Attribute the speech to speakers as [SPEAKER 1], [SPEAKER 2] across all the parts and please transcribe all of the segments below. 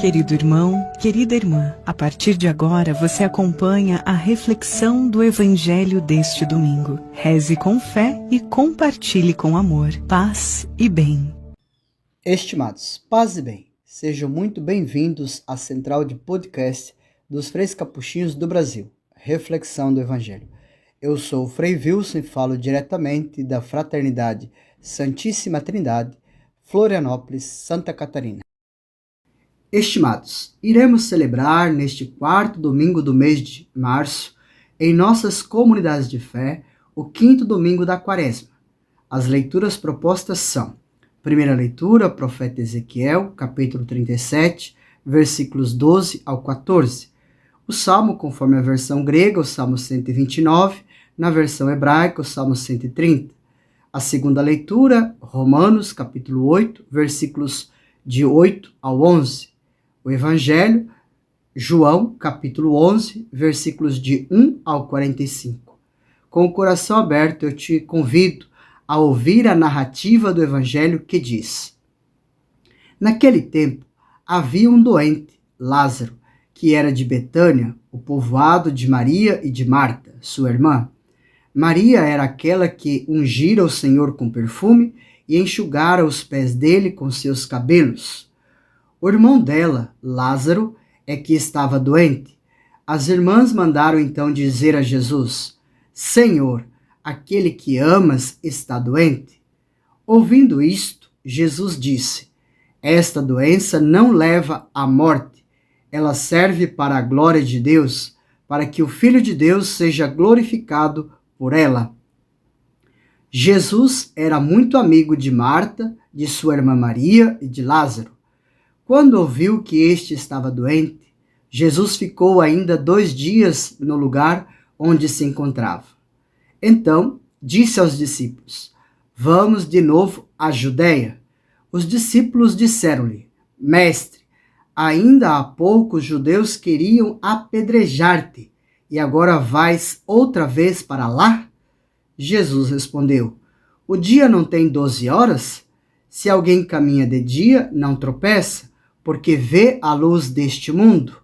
[SPEAKER 1] Querido irmão, querida irmã, a partir de agora você acompanha a reflexão do Evangelho deste domingo. Reze com fé e compartilhe com amor, paz e bem.
[SPEAKER 2] Estimados, paz e bem, sejam muito bem-vindos à central de podcast dos Freis Capuchinhos do Brasil, Reflexão do Evangelho. Eu sou o Frei Wilson e falo diretamente da Fraternidade Santíssima Trindade, Florianópolis, Santa Catarina. Estimados, iremos celebrar neste quarto domingo do mês de março, em nossas comunidades de fé, o quinto domingo da Quaresma. As leituras propostas são: primeira leitura, profeta Ezequiel, capítulo 37, versículos 12 ao 14. O salmo, conforme a versão grega, o salmo 129, na versão hebraica, o salmo 130. A segunda leitura, Romanos, capítulo 8, versículos de 8 ao 11. O Evangelho, João, capítulo 11, versículos de 1 ao 45. Com o coração aberto, eu te convido a ouvir a narrativa do Evangelho que diz: Naquele tempo, havia um doente, Lázaro, que era de Betânia, o povoado de Maria e de Marta, sua irmã. Maria era aquela que ungira o Senhor com perfume e enxugara os pés dele com seus cabelos. O irmão dela, Lázaro, é que estava doente. As irmãs mandaram então dizer a Jesus: Senhor, aquele que amas está doente. Ouvindo isto, Jesus disse: Esta doença não leva à morte. Ela serve para a glória de Deus, para que o Filho de Deus seja glorificado por ela. Jesus era muito amigo de Marta, de sua irmã Maria e de Lázaro. Quando ouviu que este estava doente, Jesus ficou ainda 2 dias no lugar onde se encontrava. Então, disse aos discípulos: Vamos de novo à Judéia. Os discípulos disseram-lhe: Mestre, ainda há pouco os judeus queriam apedrejar-te, e agora vais outra vez para lá? Jesus respondeu: O dia não tem 12 horas? Se alguém caminha de dia, não tropeça, porque vê a luz deste mundo.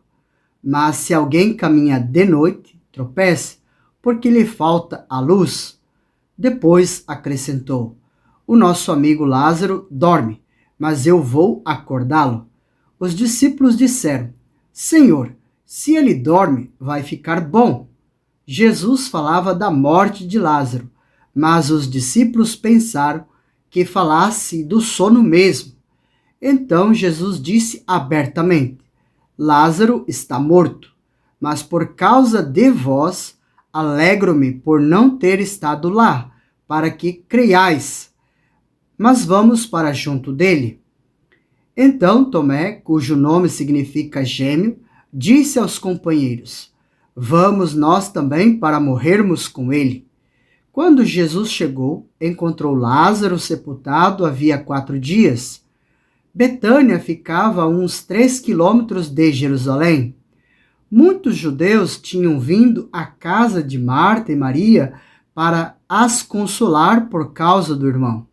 [SPEAKER 2] Mas se alguém caminha de noite, tropeça, porque lhe falta a luz. Depois acrescentou: O nosso amigo Lázaro dorme, mas eu vou acordá-lo. Os discípulos disseram: Senhor, se ele dorme, vai ficar bom. Jesus falava da morte de Lázaro, mas os discípulos pensaram que falasse do sono mesmo. Então Jesus disse abertamente: Lázaro está morto, mas por causa de vós, alegro-me por não ter estado lá, para que creiais. Mas vamos para junto dele. Então Tomé, cujo nome significa gêmeo, disse aos companheiros: Vamos nós também para morrermos com ele. Quando Jesus chegou, encontrou Lázaro sepultado havia 4 dias. Betânia ficava a uns 3 quilômetros de Jerusalém. Muitos judeus tinham vindo à casa de Marta e Maria para as consolar por causa do irmão.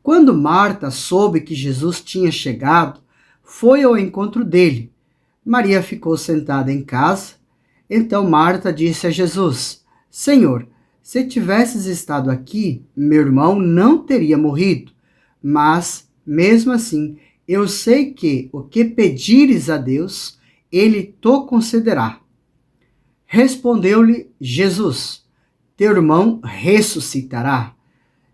[SPEAKER 2] Quando Marta soube que Jesus tinha chegado, foi ao encontro dele. Maria ficou sentada em casa. Então Marta disse a Jesus: Senhor, se tivesses estado aqui, meu irmão não teria morrido. Mas, mesmo assim, eu sei que o que pedires a Deus, ele te concederá. Respondeu-lhe Jesus: Teu irmão ressuscitará.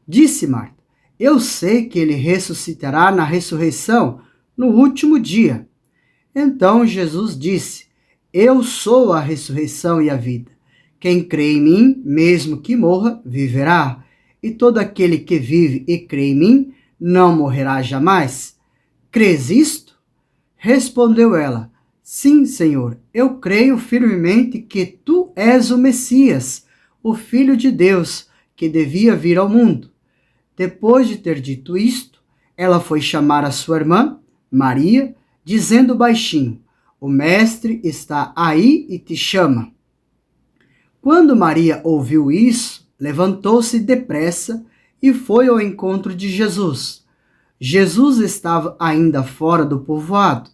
[SPEAKER 2] Disse Marta: Eu sei que ele ressuscitará na ressurreição, no último dia. Então Jesus disse: Eu sou a ressurreição e a vida. Quem crê em mim, mesmo que morra, viverá. E todo aquele que vive e crê em mim, não morrerá jamais. Crês isto? Respondeu ela: Sim, Senhor, eu creio firmemente que tu és o Messias, o Filho de Deus, que devia vir ao mundo. Depois de ter dito isto, ela foi chamar a sua irmã, Maria, dizendo baixinho: O mestre está aí e te chama. Quando Maria ouviu isso, levantou-se depressa e foi ao encontro de Jesus. Jesus estava ainda fora do povoado.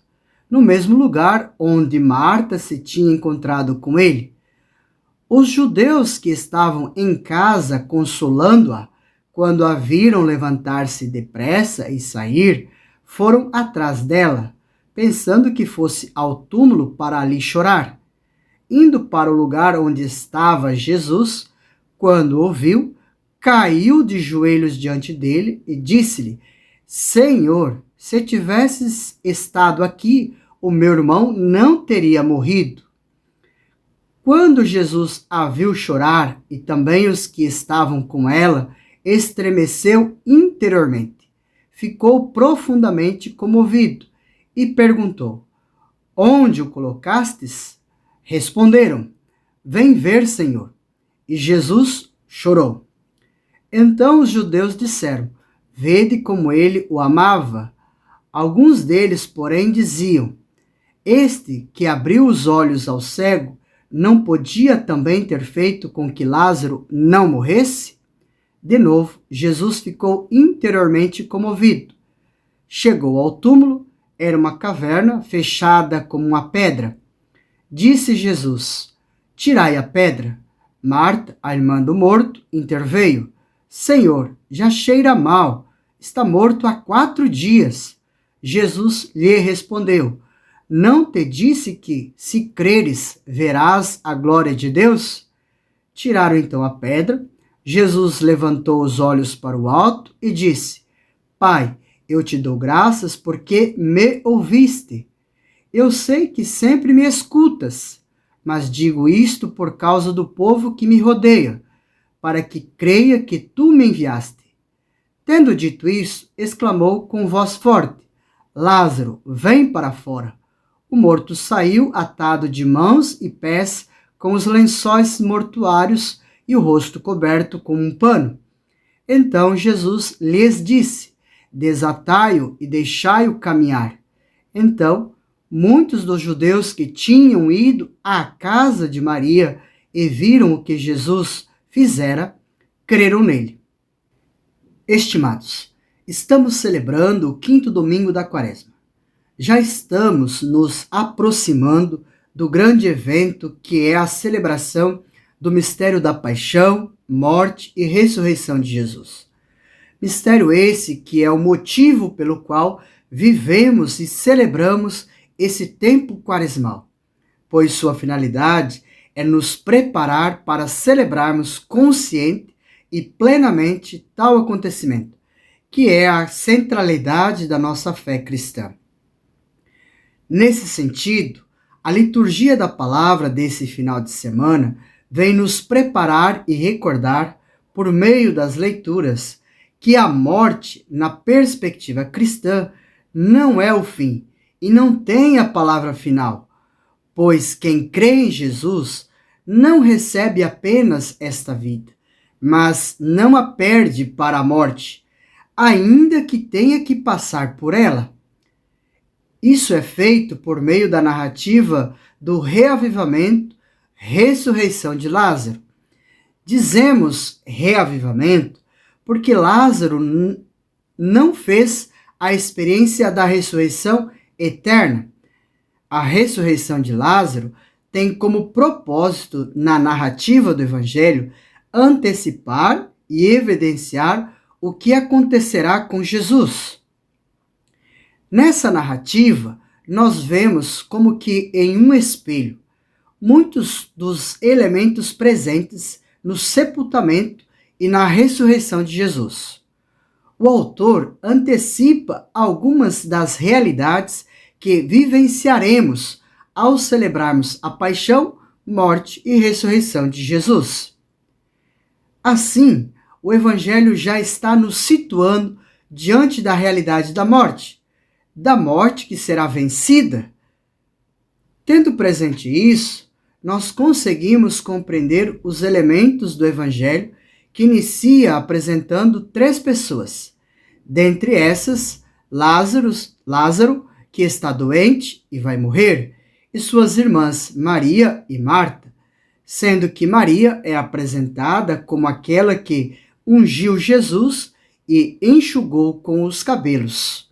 [SPEAKER 2] no mesmo lugar onde Marta se tinha encontrado com ele. Os judeus que estavam em casa consolando-a, quando a viram levantar-se depressa e sair, foram atrás dela, pensando que fosse ao túmulo para ali chorar. Indo para o lugar onde estava Jesus, quando o viu, caiu de joelhos diante dele e disse-lhe: Senhor, se tivesses estado aqui, o meu irmão não teria morrido. Quando Jesus a viu chorar, e também os que estavam com ela, estremeceu interiormente. Ficou profundamente comovido e perguntou: Onde o colocastes? Responderam: Vem ver, Senhor. E Jesus chorou. Então os judeus disseram: Vede como ele o amava. Alguns deles, porém, diziam: Este que abriu os olhos ao cego, não podia também ter feito com que Lázaro não morresse? De novo, Jesus ficou interiormente comovido. Chegou ao túmulo, era uma caverna fechada como uma pedra. Disse Jesus: Tirai a pedra. Marta, a irmã do morto, interveio: Senhor, já cheira mal, está morto há 4 dias. Jesus lhe respondeu: Não te disse que, se creres, verás a glória de Deus? Tiraram então a pedra. Jesus levantou os olhos para o alto e disse: Pai, eu te dou graças porque me ouviste. Eu sei que sempre me escutas, mas digo isto por causa do povo que me rodeia, para que creia que tu me enviaste. Tendo dito isso, exclamou com voz forte: Lázaro, vem para fora. O morto saiu atado de mãos e pés com os lençóis mortuários e o rosto coberto com um pano. Então Jesus lhes disse: Desatai-o e deixai-o caminhar. Então, muitos dos judeus que tinham ido à casa de Maria e viram o que Jesus fizera, creram nele. Estimados, estamos celebrando o 5º domingo da Quaresma. Já estamos nos aproximando do grande evento que é a celebração do mistério da paixão, morte e ressurreição de Jesus. Mistério esse que é o motivo pelo qual vivemos e celebramos esse tempo quaresmal, pois sua finalidade é nos preparar para celebrarmos consciente e plenamente tal acontecimento, que é a centralidade da nossa fé cristã. Nesse sentido, a liturgia da palavra desse final de semana vem nos preparar e recordar, por meio das leituras, que a morte, na perspectiva cristã, não é o fim e não tem a palavra final, pois quem crê em Jesus não recebe apenas esta vida, mas não a perde para a morte, ainda que tenha que passar por ela. Isso é feito por meio da narrativa do reavivamento, ressurreição de Lázaro. Dizemos reavivamento porque Lázaro não fez a experiência da ressurreição eterna. A ressurreição de Lázaro tem como propósito, na narrativa do Evangelho, antecipar e evidenciar o que acontecerá com Jesus. Nessa narrativa, nós vemos como que em um espelho, muitos dos elementos presentes no sepultamento e na ressurreição de Jesus. O autor antecipa algumas das realidades que vivenciaremos ao celebrarmos a paixão, morte e ressurreição de Jesus. Assim, o Evangelho já está nos situando diante da realidade da morte que será vencida. Tendo presente isso, nós conseguimos compreender os elementos do Evangelho que inicia apresentando 3 pessoas. Dentre essas, Lázaro, que está doente e vai morrer, e suas irmãs Maria e Marta, sendo que Maria é apresentada como aquela que ungiu Jesus e enxugou com os cabelos.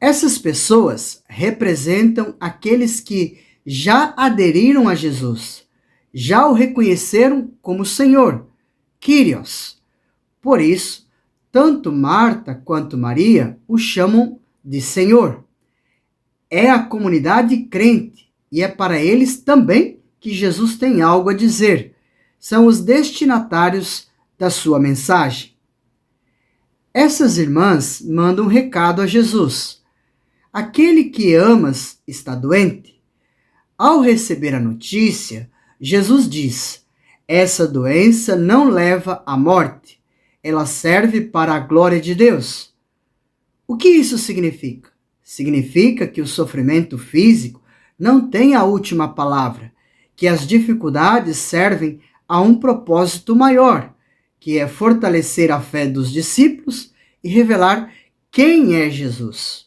[SPEAKER 2] Essas pessoas representam aqueles que já aderiram a Jesus, já o reconheceram como Senhor, Kyrios. Por isso, tanto Marta quanto Maria o chamam de Senhor. É a comunidade crente e é para eles também que Jesus tem algo a dizer. São os destinatários da sua mensagem. Essas irmãs mandam um recado a Jesus. Aquele que amas está doente. Ao receber a notícia, Jesus diz: essa doença não leva à morte, ela serve para a glória de Deus. O que isso significa? Significa que o sofrimento físico não tem a última palavra, que as dificuldades servem a um propósito maior, que é fortalecer a fé dos discípulos e revelar quem é Jesus.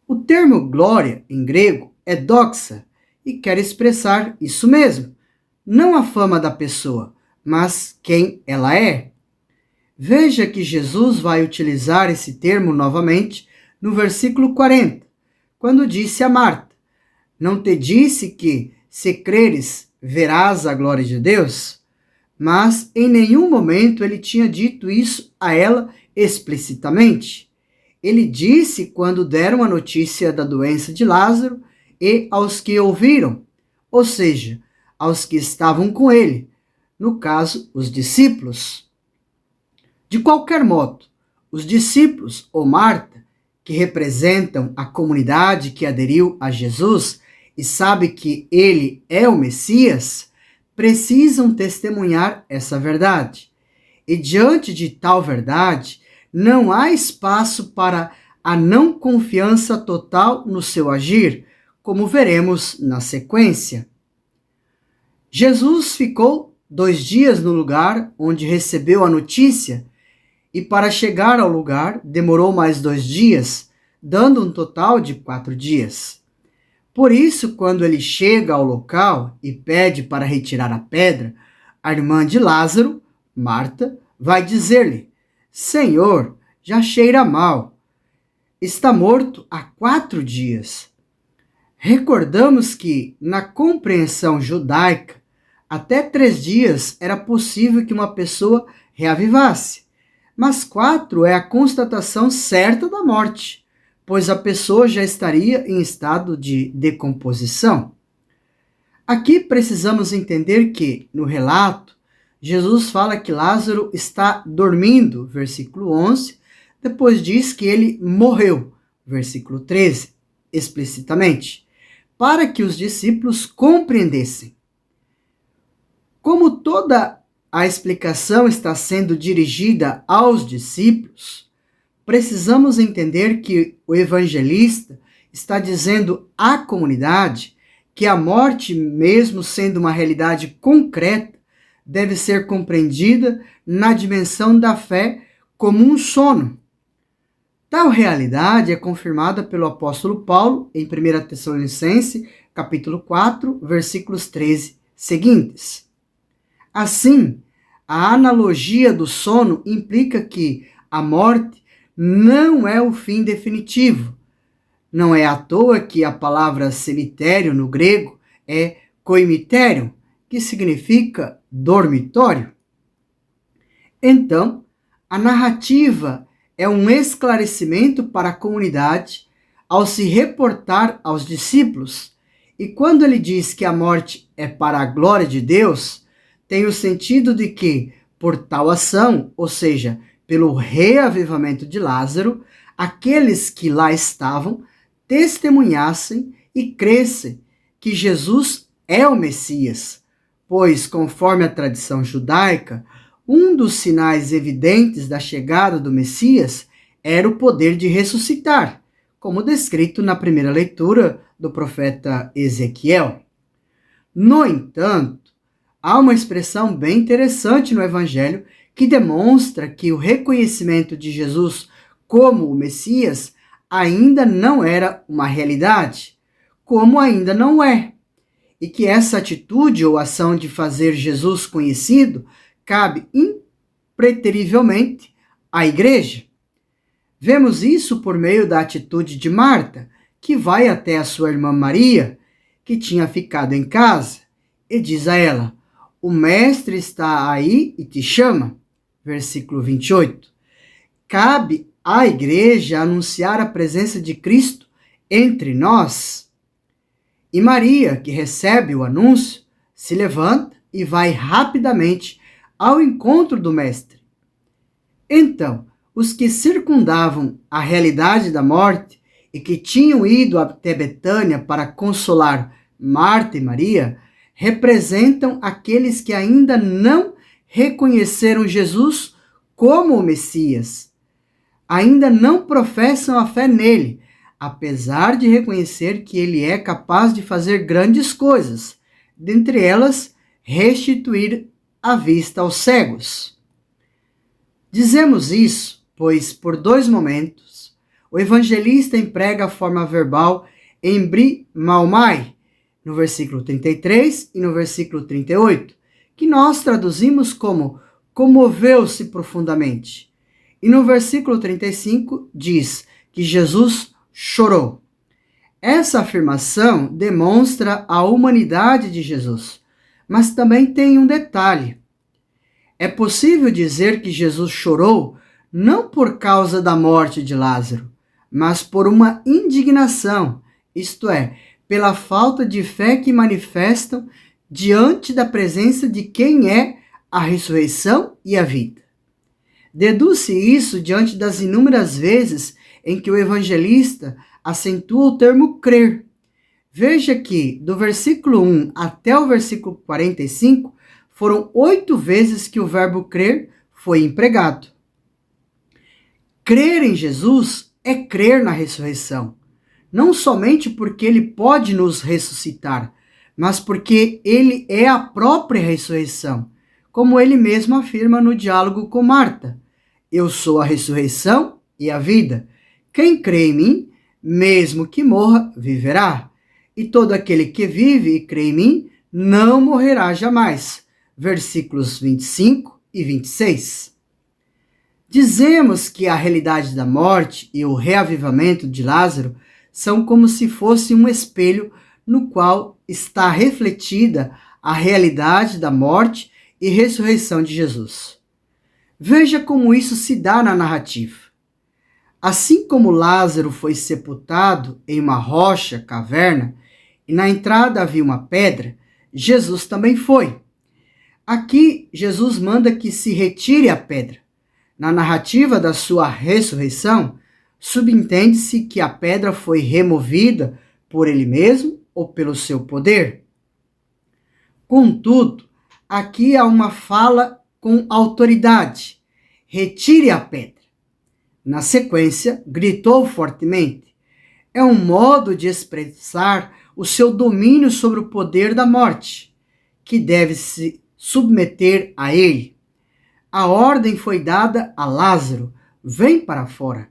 [SPEAKER 2] O termo glória, em grego, é doxa, e quer expressar isso mesmo, não a fama da pessoa, mas quem ela é. Veja que Jesus vai utilizar esse termo novamente no versículo 40, quando disse a Marta: não te disse que, se creres, verás a glória de Deus? Mas em nenhum momento ele tinha dito isso a ela explicitamente. Ele disse quando deram a notícia da doença de Lázaro e aos que ouviram, ou seja, aos que estavam com ele, no caso, os discípulos. De qualquer modo, os discípulos ou Marta, que representam a comunidade que aderiu a Jesus e sabe que ele é o Messias, precisam testemunhar essa verdade. E diante de tal verdade, não há espaço para a não confiança total no seu agir, como veremos na sequência. Jesus ficou 2 dias no lugar onde recebeu a notícia e para chegar ao lugar demorou mais 2 dias, dando um total de 4 dias. Por isso, quando ele chega ao local e pede para retirar a pedra, a irmã de Lázaro, Marta, vai dizer-lhe: Senhor, já cheira mal. Está morto há 4 dias. Recordamos que, na compreensão judaica, até 3 dias era possível que uma pessoa reavivasse, mas 4 é a constatação certa da morte, pois a pessoa já estaria em estado de decomposição. Aqui precisamos entender que, no relato, Jesus fala que Lázaro está dormindo, versículo 11, depois diz que ele morreu, versículo 13, explicitamente, para que os discípulos compreendessem. Como toda a explicação está sendo dirigida aos discípulos, precisamos entender que o evangelista está dizendo à comunidade que a morte, mesmo sendo uma realidade concreta, deve ser compreendida na dimensão da fé como um sono. Tal realidade é confirmada pelo apóstolo Paulo em 1 Tessalonicenses, capítulo 4, versículos 13 seguintes. Assim, a analogia do sono implica que a morte não é o fim definitivo. Não é à toa que a palavra cemitério no grego é koimitérion, que significa dormitório. Então, a narrativa é um esclarecimento para a comunidade ao se reportar aos discípulos, e quando ele diz que a morte é para a glória de Deus, tem o sentido de que, por tal ação, ou seja, pelo reavivamento de Lázaro, aqueles que lá estavam testemunhassem e crescem que Jesus é o Messias, pois, conforme a tradição judaica, um dos sinais evidentes da chegada do Messias era o poder de ressuscitar, como descrito na primeira leitura do profeta Ezequiel. No entanto, há uma expressão bem interessante no Evangelho que demonstra que o reconhecimento de Jesus como o Messias ainda não era uma realidade, como ainda não é, e que essa atitude ou ação de fazer Jesus conhecido cabe impreterivelmente à igreja. Vemos isso por meio da atitude de Marta, que vai até a sua irmã Maria, que tinha ficado em casa, e diz a ela: o mestre está aí e te chama. Versículo 28. Cabe à igreja anunciar a presença de Cristo entre nós. E Maria, que recebe o anúncio, se levanta e vai rapidamente ao encontro do mestre. Então, os que circundavam a realidade da morte e que tinham ido até Betânia para consolar Marta e Maria, representam aqueles que ainda não reconheceram Jesus como o Messias. Ainda não professam a fé nele, apesar de reconhecer que ele é capaz de fazer grandes coisas, dentre elas, restituir a vista aos cegos. Dizemos isso, pois por 2 momentos, o evangelista emprega a forma verbal embri maumai, no versículo 33 e no versículo 38, que nós traduzimos como comoveu-se profundamente. E no versículo 35 diz que Jesus chorou. Essa afirmação demonstra a humanidade de Jesus, mas também tem um detalhe. É possível dizer que Jesus chorou não por causa da morte de Lázaro, mas por uma indignação, isto é, pela falta de fé que manifestam diante da presença de quem é a ressurreição e a vida. Deduz-se isso diante das inúmeras vezes em que o evangelista acentua o termo crer. Veja que, do versículo 1 até o versículo 45, foram 8 vezes que o verbo crer foi empregado. Crer em Jesus é crer na ressurreição, não somente porque ele pode nos ressuscitar, mas porque ele é a própria ressurreição, como ele mesmo afirma no diálogo com Marta: eu sou a ressurreição e a vida. Quem crê em mim, mesmo que morra, viverá. E todo aquele que vive e crê em mim, não morrerá jamais. Versículos 25 e 26. Dizemos que a realidade da morte e o reavivamento de Lázaro são como se fosse um espelho no qual está refletida a realidade da morte e ressurreição de Jesus. Veja como isso se dá na narrativa. Assim como Lázaro foi sepultado em uma rocha, caverna, e na entrada havia uma pedra, Jesus também foi. Aqui, Jesus manda que se retire a pedra. Na narrativa da sua ressurreição, subentende-se que a pedra foi removida por ele mesmo ou pelo seu poder. Contudo, aqui há uma fala com autoridade: retire a pedra. Na sequência, gritou fortemente. É um modo de expressar o seu domínio sobre o poder da morte, que deve se submeter a ele. A ordem foi dada a Lázaro: vem para fora.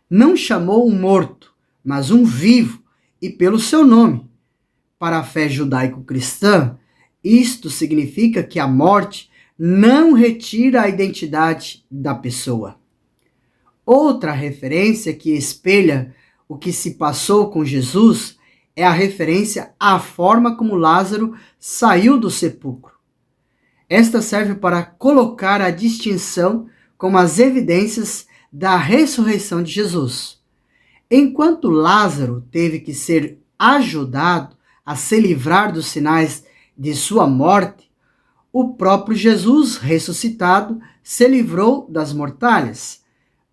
[SPEAKER 2] Não chamou um morto, mas um vivo, e pelo seu nome. Para a fé judaico-cristã, isto significa que a morte não retira a identidade da pessoa. Outra referência que espelha o que se passou com Jesus é a referência à forma como Lázaro saiu do sepulcro. Esta serve para colocar a distinção com as evidências da ressurreição de Jesus. Enquanto Lázaro teve que ser ajudado a se livrar dos sinais de sua morte, o próprio Jesus ressuscitado se livrou das mortalhas,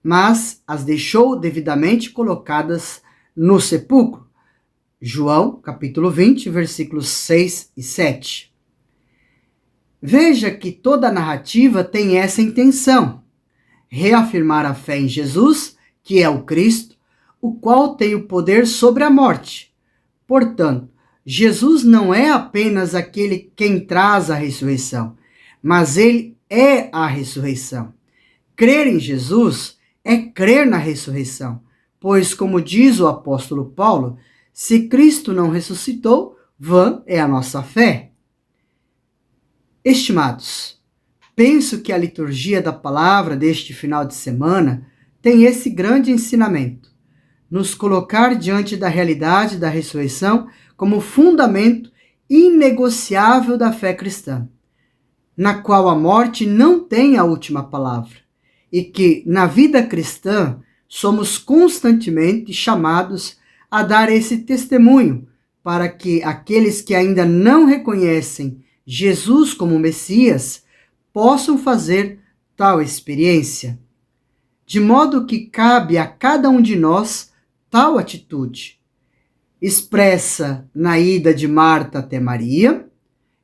[SPEAKER 2] mas as deixou devidamente colocadas no sepulcro. João, capítulo 20, versículos 6 e 7. Veja que toda a narrativa tem essa intenção: reafirmar a fé em Jesus, que é o Cristo, o qual tem o poder sobre a morte. Portanto, Jesus não é apenas aquele quem traz a ressurreição, mas ele é a ressurreição. Crer em Jesus é crer na ressurreição, pois, como diz o apóstolo Paulo, se Cristo não ressuscitou, vã é a nossa fé. Estimados, penso que a liturgia da palavra deste final de semana tem esse grande ensinamento: nos colocar diante da realidade da ressurreição como fundamento inegociável da fé cristã, na qual a morte não tem a última palavra, e que, na vida cristã, somos constantemente chamados a dar esse testemunho para que aqueles que ainda não reconhecem Jesus como Messias possam fazer tal experiência. De modo que cabe a cada um de nós tal atitude, expressa na ida de Marta até Maria,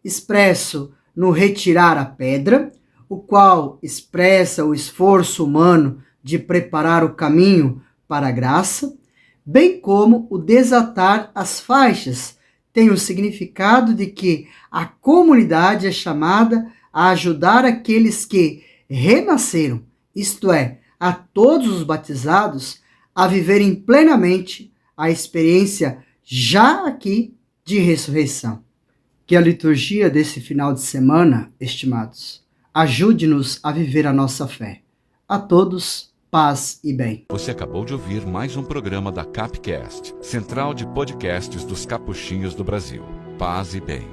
[SPEAKER 2] expresso no retirar a pedra, o qual expressa o esforço humano de preparar o caminho para a graça, bem como o desatar as faixas tem o significado de que a comunidade é chamada a ajudar aqueles que renasceram, isto é, a todos os batizados, a viverem plenamente a experiência já aqui de ressurreição. Que a liturgia desse final de semana, estimados, ajude-nos a viver a nossa fé. A todos, paz e bem.
[SPEAKER 3] Você acabou de ouvir mais um programa da Capcast, Central de Podcasts dos Capuchinhos do Brasil. Paz e bem.